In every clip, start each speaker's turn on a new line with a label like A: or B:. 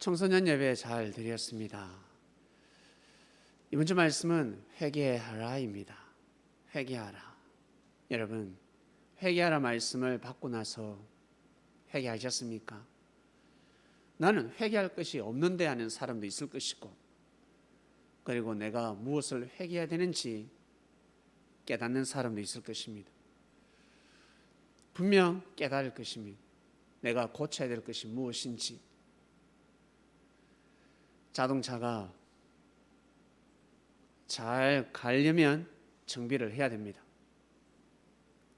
A: 청소년 예배 잘 드렸습니다. 이번 주 말씀은 회개하라입니다. 회개하라. 여러분, 회개하라 말씀을 받고 나서 회개하셨습니까? 나는 회개할 것이 없는데 하는 사람도 있을 것이고, 그리고 내가 무엇을 회개해야 되는지 깨닫는 사람도 있을 것입니다. 분명 깨달을 것입니다. 내가 고쳐야 될 것이 무엇인지. 자동차가 잘 가려면 정비를 해야 됩니다.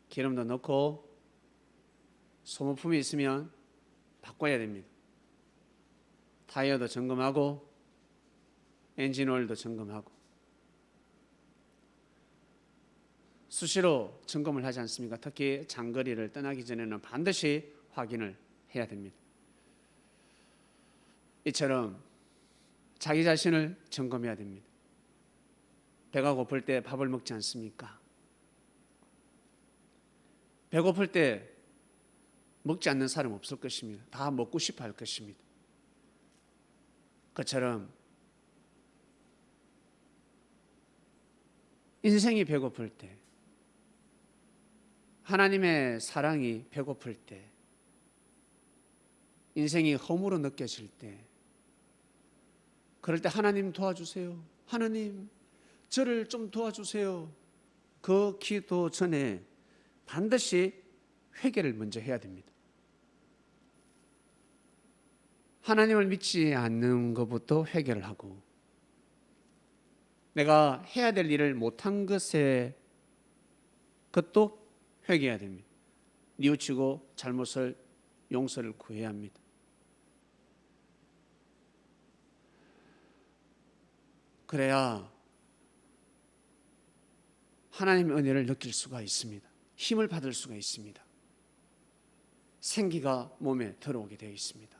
A: 기름도 넣고 소모품이 있으면 바꿔야 됩니다. 타이어도 점검하고 엔진 오일도 점검하고 수시로 점검을 하지 않습니까? 특히 장거리를 떠나기 전에는 반드시 확인을 해야 됩니다. 이처럼 자기 자신을 점검해야 됩니다. 배가 고플 때 밥을 먹지 않습니까? 배고플 때 먹지 않는 사람 없을 것입니다. 다 먹고 싶어 할 것입니다. 그처럼 인생이 배고플 때, 하나님의 사랑이 배고플 때, 인생이 허무로 느껴질 때, 그럴 때 하나님 도와주세요. 하나님 저를 좀 도와주세요. 그 기도 전에 반드시 회개를 먼저 해야 됩니다. 하나님을 믿지 않는 것부터 회개를 하고, 내가 해야 될 일을 못한 것에 그것도 회개해야 됩니다. 뉘우치고 잘못을 용서를 구해야 합니다. 그래야 하나님의 은혜를 느낄 수가 있습니다. 힘을 받을 수가 있습니다. 생기가 몸에 들어오게 되어 있습니다.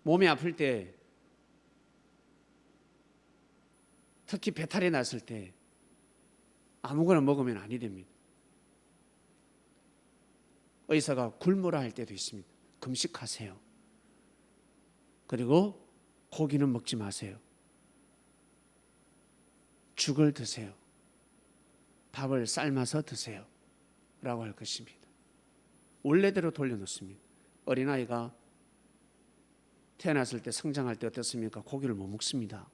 A: 몸이 아플 때, 특히 배탈이 났을 때 아무거나 먹으면 아니 됩니다. 의사가 굶으라 할 때도 있습니다. 금식하세요. 그리고 고기는 먹지 마세요. 죽을 드세요. 밥을 삶아서 드세요. 라고 할 것입니다. 원래대로 돌려놓습니다. 어린아이가 태어났을 때 성장할 때 어떻습니까? 고기를 못 먹습니다.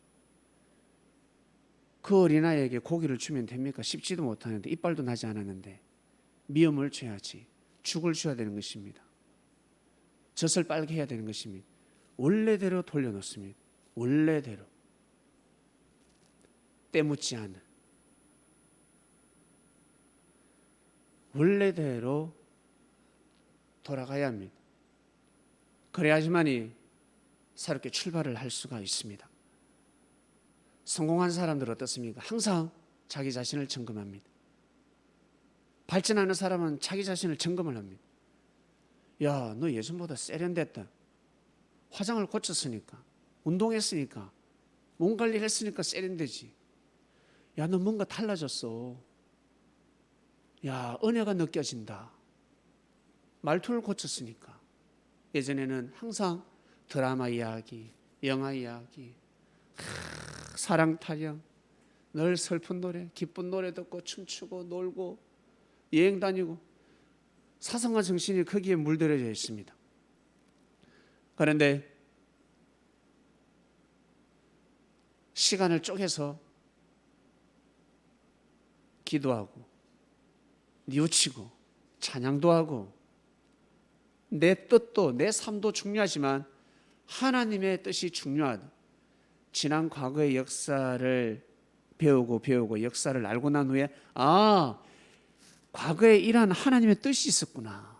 A: 그 어린아이에게 고기를 주면 됩니까? 씹지도 못하는데, 이빨도 나지 않았는데 미음을 줘야지. 죽을 줘야 되는 것입니다. 젖을 빨게 해야 되는 것입니다. 원래대로 돌려놓습니다. 원래대로. 때묻지 않은 원래대로 돌아가야 합니다. 그래야지만이 새롭게 출발을 할 수가 있습니다. 성공한 사람들 어떻습니까? 항상 자기 자신을 점검합니다. 발전하는 사람은 자기 자신을 점검을 합니다. 야, 너 예전보다 세련됐다. 화장을 고쳤으니까, 운동했으니까, 몸 관리를 했으니까 세련되지. 야, 너 뭔가 달라졌어. 야, 은혜가 느껴진다. 말투를 고쳤으니까. 예전에는 항상 드라마 이야기, 영화 이야기, 사랑 타령, 늘 슬픈 노래, 기쁜 노래 듣고 춤추고 놀고 여행 다니고 사상과 정신이 거기에 물들여져 있습니다. 그런데 시간을 쪼개서 기도하고 뉘우치고 찬양도 하고 내 뜻도 내 삶도 중요하지만 하나님의 뜻이 중요하다. 지난 과거의 역사를 배우고 역사를 알고 난 후에 과거에 이러한 하나님의 뜻이 있었구나.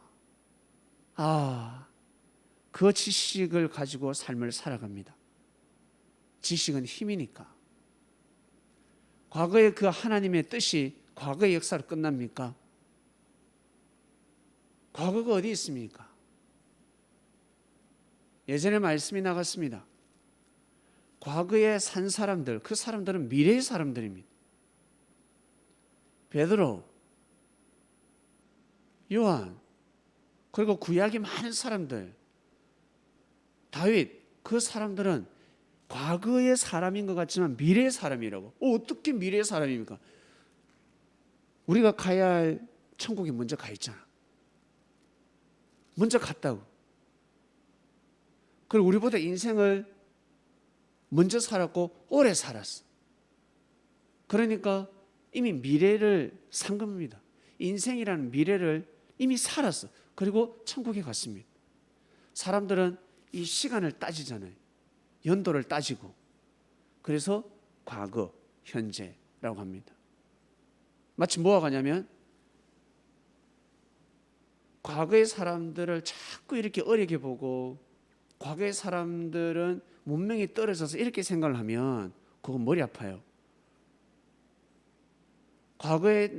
A: 그 지식을 가지고 삶을 살아갑니다. 지식은 힘이니까. 과거의 그 하나님의 뜻이 과거의 역사로 끝납니까? 과거가 어디 있습니까? 예전에 말씀이 나갔습니다. 과거에 산 사람들, 그 사람들은 미래의 사람들입니다. 베드로, 요한, 그리고 구약의 많은 사람들, 다윗, 그 사람들은 과거의 사람인 것 같지만 미래의 사람이라고. 어떻게 미래의 사람입니까? 우리가 가야 할 천국에 먼저 가 있잖아. 먼저 갔다고. 그리고 우리보다 인생을 먼저 살았고 오래 살았어. 그러니까 이미 미래를 산 겁니다. 인생이라는 미래를 이미 살았어. 그리고 천국에 갔습니다. 사람들은 이 시간을 따지잖아요. 연도를 따지고. 그래서 과거, 현재라고 합니다. 마치 뭐가 가냐면 과거의 사람들을 자꾸 이렇게 어리게 보고 과거의 사람들은 문명이 떨어져서 이렇게 생각을 하면 그건 머리 아파요. 과거에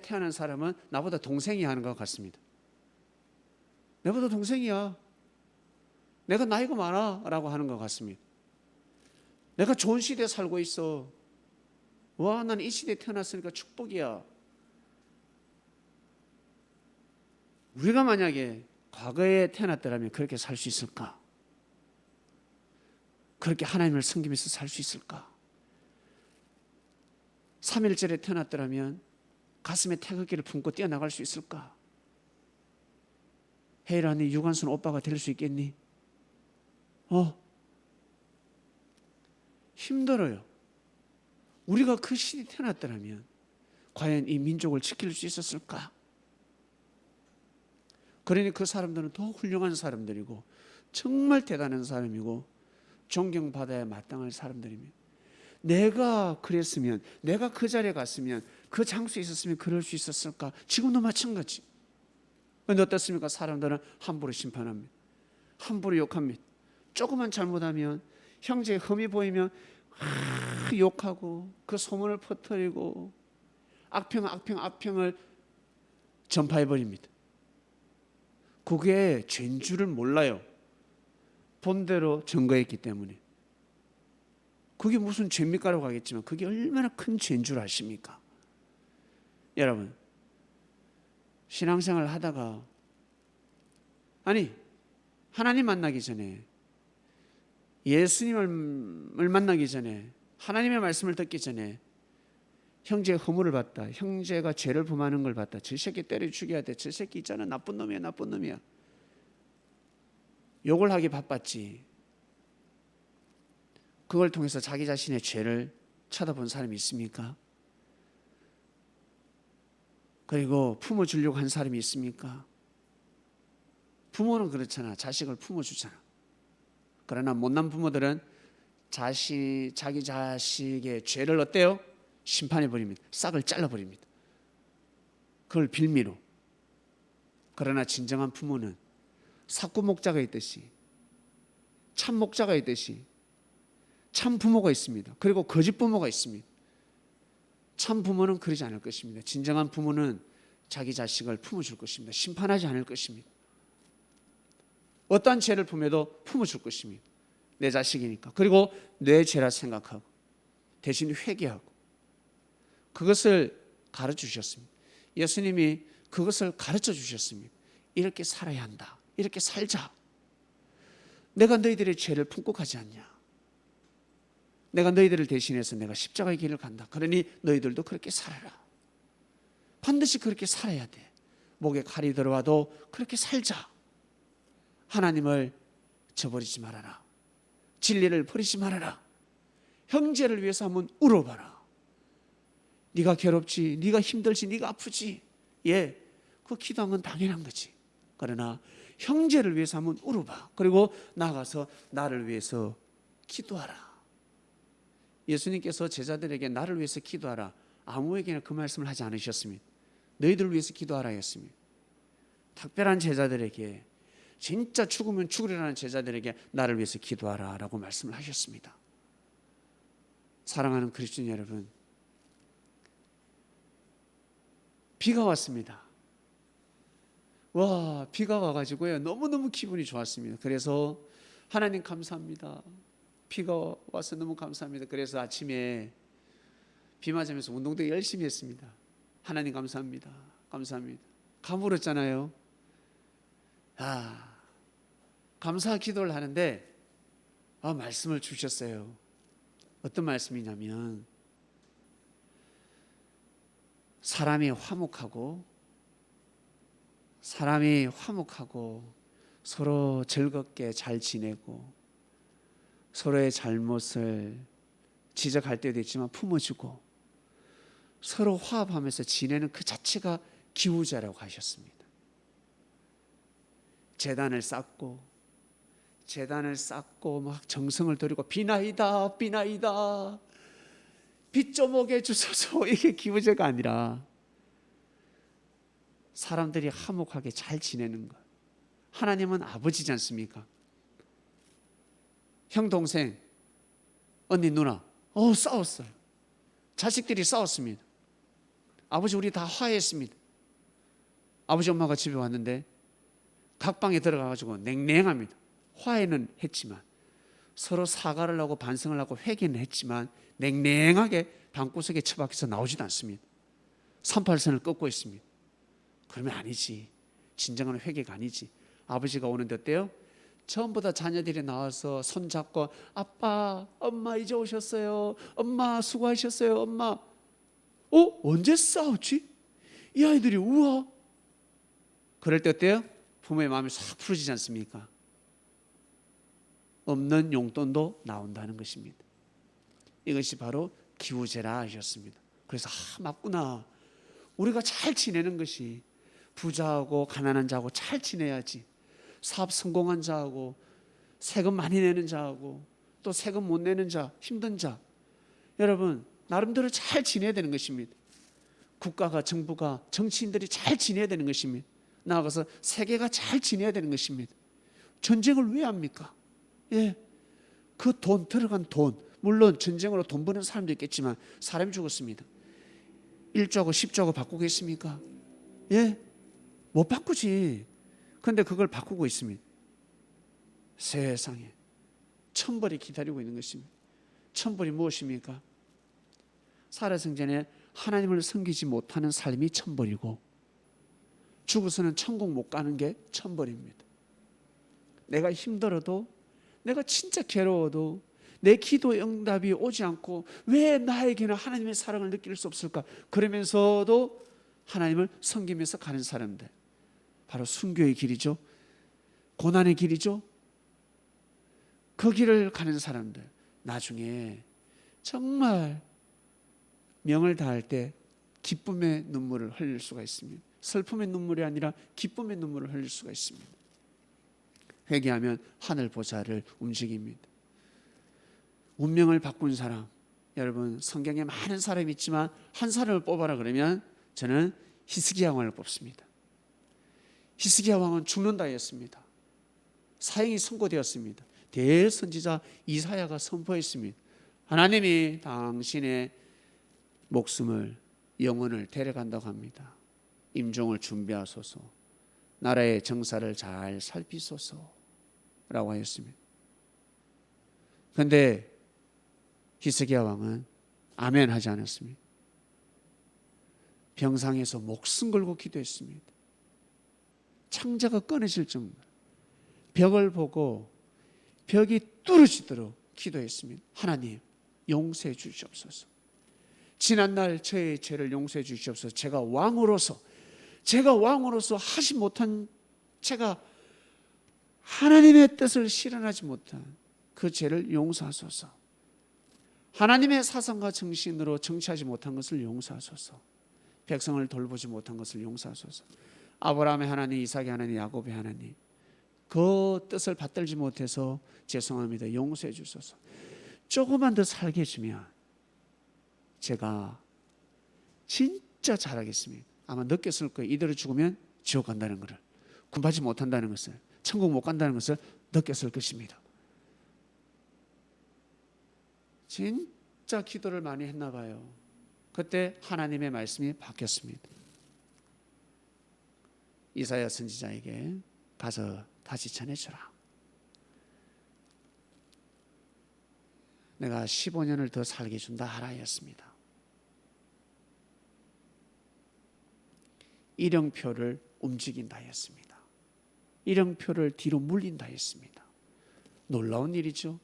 A: 태어난 사람은 나보다 동생이 하는 것 같습니다. 내보다 동생이야. 내가 나이가 많아 라고 하는 것 같습니다. 내가 좋은 시대에 살고 있어. 와, 난 이 시대에 태어났으니까 축복이야. 우리가 만약에 과거에 태어났더라면 그렇게 살 수 있을까? 그렇게 하나님을 섬기면서 살 수 있을까? 3.1절에 태어났더라면 가슴에 태극기를 품고 뛰어나갈 수 있을까? 헤이라, 네 유관순 오빠가 될 수 있겠니? 힘들어요. 우리가 그 시대에 태어났더라면 과연 이 민족을 지킬 수 있었을까? 그러니 그 사람들은 더 훌륭한 사람들이고 정말 대단한 사람이고 존경받아야 마땅할 사람들입니다. 내가 그랬으면, 내가 그 자리에 갔으면, 그 장소에 있었으면 그럴 수 있었을까? 지금도 마찬가지. 그런데 어떻습니까? 사람들은 함부로 심판합니다. 함부로 욕합니다. 조금만 잘못하면, 형제의 흠이 보이면 욕하고 그 소문을 퍼뜨리고 악평을 전파해버립니다. 그게 죄인 줄을 몰라요. 본대로 증거했기 때문에. 그게 무슨 죄입니까라고 하겠지만 그게 얼마나 큰 죄인 줄 아십니까? 여러분, 신앙생활을 하다가 하나님 만나기 전에, 예수님을 만나기 전에, 하나님의 말씀을 듣기 전에 형제의 허물을 봤다, 형제가 죄를 범하는 걸 봤다, 저 새끼 때려 죽여야 돼, 저 새끼 있잖아, 나쁜 놈이야, 욕을 하기 바빴지. 그걸 통해서 자기 자신의 죄를 쳐다본 사람이 있습니까? 그리고 품어주려고 한 사람이 있습니까? 부모는 그렇잖아. 자식을 품어주잖아. 그러나 못난 부모들은 자기 자식의 죄를 어때요? 심판해버립니다. 싹을 잘라버립니다. 그걸 빌미로. 그러나 진정한 부모는 사구 목자가 있듯이, 참 목자가 있듯이 참 부모가 있습니다. 그리고 거짓 부모가 있습니다. 참 부모는 그러지 않을 것입니다. 진정한 부모는 자기 자식을 품어줄 것입니다. 심판하지 않을 것입니다. 어떠한 죄를 품어도 품어줄 것입니다. 내 자식이니까. 그리고 내 죄라 생각하고 대신 회개하고 그것을 가르쳐 주셨습니다. 예수님이 그것을 가르쳐 주셨습니다. 이렇게 살아야 한다. 이렇게 살자. 내가 너희들의 죄를 품고 가지 않냐. 내가 너희들을 대신해서 내가 십자가의 길을 간다. 그러니 너희들도 그렇게 살아라. 반드시 그렇게 살아야 돼. 목에 칼이 들어와도 그렇게 살자. 하나님을 저버리지 말아라. 진리를 버리지 말아라. 형제를 위해서 한번 울어봐라. 네가 괴롭지, 네가 힘들지, 네가 아프지. 그 기도한 건 당연한 거지. 그러나 형제를 위해서 한번 울어봐. 그리고 나가서 나를 위해서 기도하라. 예수님께서 제자들에게 나를 위해서 기도하라, 아무에게나 그 말씀을 하지 않으셨습니다. 너희들을 위해서 기도하라 했습니다. 특별한 제자들에게, 진짜 죽으면 죽으리라는 제자들에게 나를 위해서 기도하라 라고 말씀을 하셨습니다. 사랑하는 그리스도인 여러분, 비가 왔습니다. 비가 와가지고요, 너무너무 기분이 좋았습니다. 그래서 하나님 감사합니다. 비가 와서 너무 감사합니다. 그래서 아침에 비 맞으면서 운동도 열심히 했습니다. 하나님 감사합니다. 감사합니다. 가물었잖아요. 감사 기도를 하는데 말씀을 주셨어요. 어떤 말씀이냐면 사람이 화목하고 서로 즐겁게 잘 지내고 서로의 잘못을 지적할 때도 있지만 품어주고 서로 화합하면서 지내는 그 자체가 기후제라고 하셨습니다. 제단을 쌓고 막 정성을 들이고 비나이다 빛 좀 오게 주소서, 이게 기후제가 아니라 사람들이 화목하게 잘 지내는 것. 하나님은 아버지지 않습니까? 형, 동생, 언니, 누나 싸웠어요. 자식들이 싸웠습니다. 아버지 우리 다 화해했습니다. 아버지 엄마가 집에 왔는데 각 방에 들어가가지고 냉랭합니다. 화해는 했지만 서로 사과를 하고 반성을 하고 회개는 했지만 냉랭하게 방구석에 처박혀서 나오지도 않습니다. 38선을 꺾고 있습니다. 그러면 아니지. 진정한 회개가 아니지. 아버지가 오는데 어때요? 전부 다 자녀들이 나와서 손잡고 아빠, 엄마 이제 오셨어요. 엄마 수고하셨어요. 엄마. 언제 싸웠지? 이 아이들이 우와. 그럴 때 어때요? 부모의 마음이 싹 풀어지지 않습니까? 없는 용돈도 나온다는 것입니다. 이것이 바로 기후제라 하셨습니다. 그래서 맞구나. 우리가 잘 지내는 것이 부자하고 가난한 자하고 잘 지내야지. 사업 성공한 자하고 세금 많이 내는 자하고 또 세금 못 내는 자, 힘든 자, 여러분 나름대로 잘 지내야 되는 것입니다. 국가가, 정부가, 정치인들이 잘 지내야 되는 것입니다. 나아가서 세계가 잘 지내야 되는 것입니다. 전쟁을 왜 합니까? 그 돈, 들어간 돈, 물론 전쟁으로 돈 버는 사람도 있겠지만 사람이 죽었습니다. 1조하고 10조하고 바꾸겠습니까? 못 바꾸지. 그런데 그걸 바꾸고 있습니다. 세상에 천벌이 기다리고 있는 것입니다. 천벌이 무엇입니까? 살아생전에 하나님을 섬기지 못하는 삶이 천벌이고 죽어서는 천국 못 가는 게 천벌입니다. 내가 힘들어도, 내가 진짜 괴로워도 내 기도 응답이 오지 않고 왜 나에게는 하나님의 사랑을 느낄 수 없을까? 그러면서도 하나님을 섬기면서 가는 사람들, 바로 순교의 길이죠. 고난의 길이죠. 그 길을 가는 사람들, 나중에 정말 명을 다할 때 기쁨의 눈물을 흘릴 수가 있습니다. 슬픔의 눈물이 아니라 기쁨의 눈물을 흘릴 수가 있습니다. 회개하면 하늘 보좌를 움직입니다. 운명을 바꾼 사람, 여러분 성경에 많은 사람이 있지만 한 사람을 뽑아라 그러면 저는 히스기야 왕을 뽑습니다. 히스기야 왕은 죽는다 했습니다. 사형이 선고되었습니다. 대선지자 이사야가 선포했습니다. 하나님이 당신의 목숨을, 영혼을 데려간다고 합니다. 임종을 준비하소서, 나라의 정사를 잘 살피소서 라고 하였습니다. 그런데 히스기야 왕은 아멘 하지 않았습니다. 병상에서 목숨 걸고 기도했습니다. 창자가 끊어질 정도로 벽을 보고 벽이 뚫어지도록 기도했습니다. 하나님 용서해 주시옵소서. 지난날 저의 죄를 용서해 주시옵소서. 제가 왕으로서 하지 못한, 제가 하나님의 뜻을 실현하지 못한 그 죄를 용서하소서. 하나님의 사상과 정신으로 정치하지 못한 것을 용서하소서. 백성을 돌보지 못한 것을 용서하소서. 아브라함의 하나님, 이삭의 하나님, 야곱의 하나님, 그 뜻을 받들지 못해서 죄송합니다. 용서해 주소서. 조금만 더 살게 해주면 제가 진짜 잘하겠습니다. 아마 느꼈을 거예요. 이대로 죽으면 지옥 간다는 것을, 구원받지 못한다는 것을, 천국 못 간다는 것을 느꼈을 것입니다. 진짜 기도를 많이 했나 봐요. 그때 하나님의 말씀이 바뀌었습니다. 이사야 선지자에게 가서 다시 전해주라. 내가 15년을 더 살게 준다 하라였습니다. 일영표를 움직인다 했습니다. 이름표를 뒤로 물린다 했습니다. 놀라운 일이죠.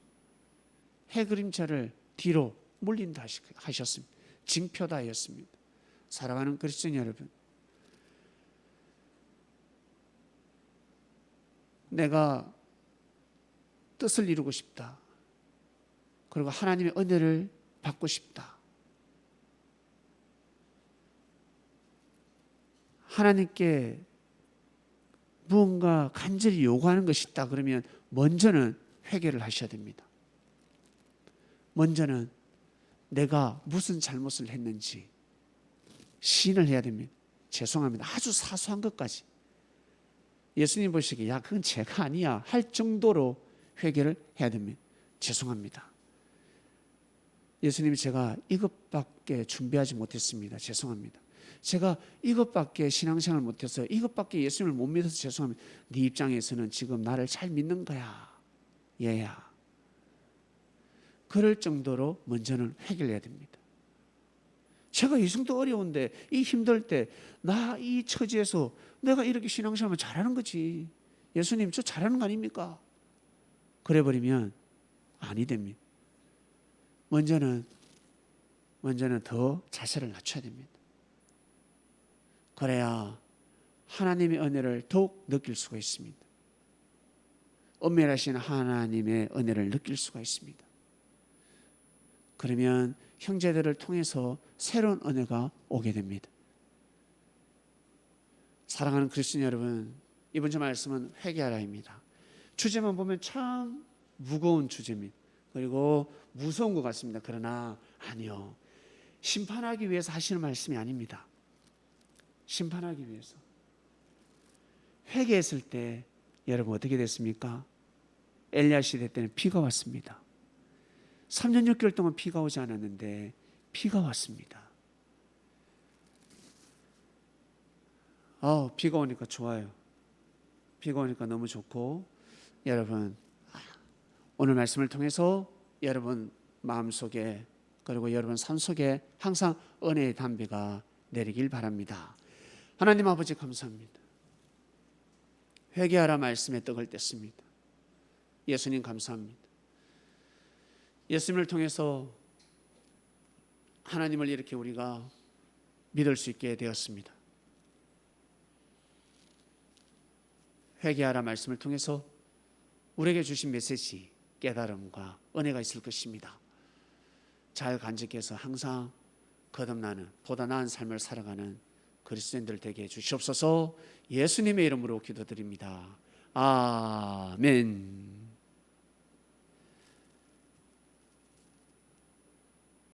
A: 해 그림자를 뒤로 물린다 하셨습니다. 징표다 했습니다. 사랑하는 그리스도인 여러분, 내가 뜻을 이루고 싶다. 그리고 하나님의 은혜를 받고 싶다. 하나님께 무언가 간절히 요구하는 것이 있다 그러면 먼저는 회개를 하셔야 됩니다. 먼저는 내가 무슨 잘못을 했는지 시인을 해야 됩니다. 죄송합니다. 아주 사소한 것까지. 예수님 보시기에 야 그건 제가 아니야 할 정도로 회개를 해야 됩니다. 죄송합니다. 예수님이 제가 이것밖에 준비하지 못했습니다. 죄송합니다. 제가 이것밖에 신앙생활을 못해서 이것밖에 예수님을 못 믿어서 죄송합니다. 네 입장에서는 지금 나를 잘 믿는 거야. 얘야. 그럴 정도로 먼저는 회개를 해야 됩니다. 제가 이 정도 어려운데 이 힘들 때 나 이 처지에서 내가 이렇게 신앙생활을 잘하는 거지. 예수님 저 잘하는 거 아닙니까? 그래 버리면 아니 됩니다. 먼저는 더 자세를 낮춰야 됩니다. 그래야 하나님의 은혜를 더욱 느낄 수가 있습니다. 엄밀하신 하나님의 은혜를 느낄 수가 있습니다. 그러면 형제들을 통해서 새로운 은혜가 오게 됩니다. 사랑하는 그리스도인 여러분, 이번 주 말씀은 회개하라입니다. 주제만 보면 참 무거운 주제입니다. 그리고 무서운 것 같습니다. 그러나 아니요. 심판하기 위해서 하시는 말씀이 아닙니다. 심판하기 위해서. 회개했을 때 여러분 어떻게 됐습니까? 엘리야 시대 때는 비가 왔습니다. 3년 6개월 동안 비가 오지 않았는데 비가 왔습니다. 비가 오니까 좋아요. 비가 오니까 너무 좋고 여러분 오늘 말씀을 통해서 여러분 마음속에 그리고 여러분 삶 속에 항상 은혜의 담비가 내리길 바랍니다. 하나님 아버지 감사합니다. 회개하라 말씀에 떡을 뗐습니다. 예수님 감사합니다. 예수님을 통해서 하나님을 이렇게 우리가 믿을 수 있게 되었습니다. 회개하라 말씀을 통해서 우리에게 주신 메시지, 깨달음과 은혜가 있을 것입니다. 잘 간직해서 항상 거듭나는 보다 나은 삶을 살아가는 그리스도인들 되게 해 주시옵소서. 예수님의 이름으로 기도드립니다. 아멘.